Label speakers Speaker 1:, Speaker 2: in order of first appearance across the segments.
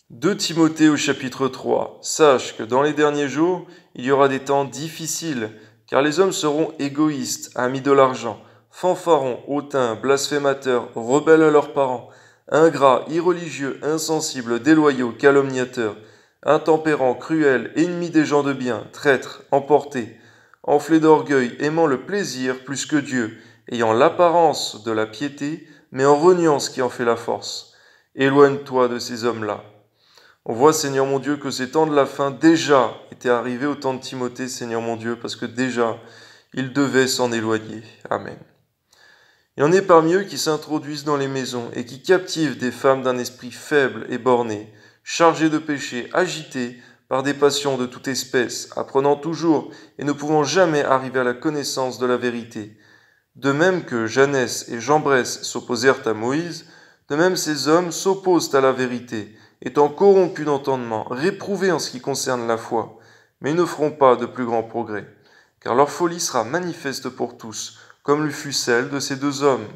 Speaker 1: 2 Timothée au chapitre 3. Sache que dans les derniers jours, il y aura des temps difficiles, car les hommes seront égoïstes, amis de l'argent, fanfarons, hautains, blasphémateurs, rebelles à leurs parents, ingrats, irreligieux, insensibles, déloyaux, calomniateurs, intempérants, cruels, ennemis des gens de bien, traîtres, emportés, enflés d'orgueil, aimant le plaisir plus que Dieu, ayant l'apparence de la piété, mais en reniant ce qui en fait la force. Éloigne-toi de ces hommes-là. On voit, Seigneur mon Dieu, que ces temps de la fin déjà étaient arrivés au temps de Timothée, Seigneur mon Dieu, parce que déjà, il devait s'en éloigner. Amen. Il y en est parmi eux qui s'introduisent dans les maisons et qui captivent des femmes d'un esprit faible et borné, chargées de péché, agitées par des passions de toute espèce, apprenant toujours et ne pouvant jamais arriver à la connaissance de la vérité. De même que Janès et Jambres s'opposèrent à Moïse, de même ces hommes s'opposent à la vérité, étant corrompus d'entendement, réprouvés en ce qui concerne la foi, mais ils ne feront pas de plus grands progrès, car leur folie sera manifeste pour tous, comme le fut celle de ces 2 hommes.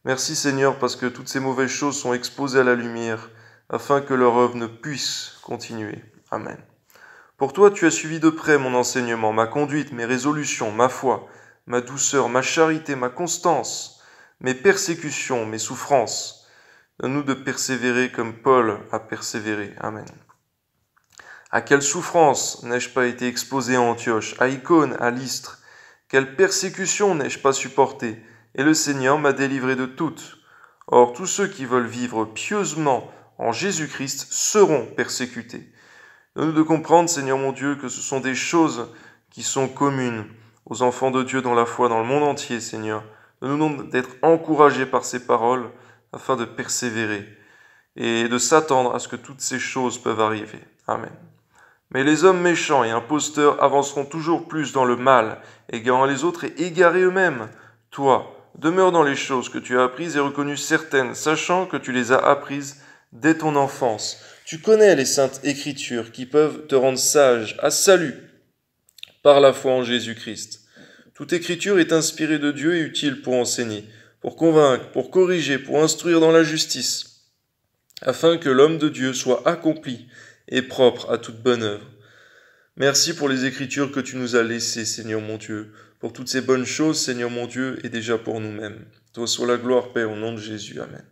Speaker 1: Merci Seigneur, parce que toutes ces mauvaises choses sont exposées à la lumière, afin que leur œuvre ne puisse continuer. Amen. Pour toi, tu as suivi de près mon enseignement, ma conduite, mes résolutions, ma foi, ma douceur, ma charité, ma constance, mes persécutions, mes souffrances. Donne-nous de persévérer comme Paul a persévéré. Amen. À quelle souffrance n'ai-je pas été exposé à Antioche, à Icône, à Lystre? Quelle persécution n'ai-je pas supportée? Et le Seigneur m'a délivré de toutes. Or, tous ceux qui veulent vivre pieusement en Jésus-Christ seront persécutés. Donne-nous de comprendre, Seigneur mon Dieu, que ce sont des choses qui sont communes aux enfants de Dieu dans la foi, dans le monde entier, Seigneur. Donne-nous d'être encouragés par ces paroles afin de persévérer et de s'attendre à ce que toutes ces choses peuvent arriver. Amen. Mais les hommes méchants et imposteurs avanceront toujours plus dans le mal, égarant les autres et égarés eux-mêmes. Toi, demeure dans les choses que tu as apprises et reconnues certaines, sachant que tu les as apprises dès ton enfance. Tu connais les saintes écritures qui peuvent te rendre sage, à salut, par la foi en Jésus-Christ. Toute écriture est inspirée de Dieu et utile pour enseigner, pour convaincre, pour corriger, pour instruire dans la justice, afin que l'homme de Dieu soit accompli et propre à toute bonne œuvre. Merci pour les écritures que tu nous as laissées, Seigneur mon Dieu, pour toutes ces bonnes choses, Seigneur mon Dieu, et déjà pour nous-mêmes. Toi soit la gloire, Père, au nom de Jésus. Amen.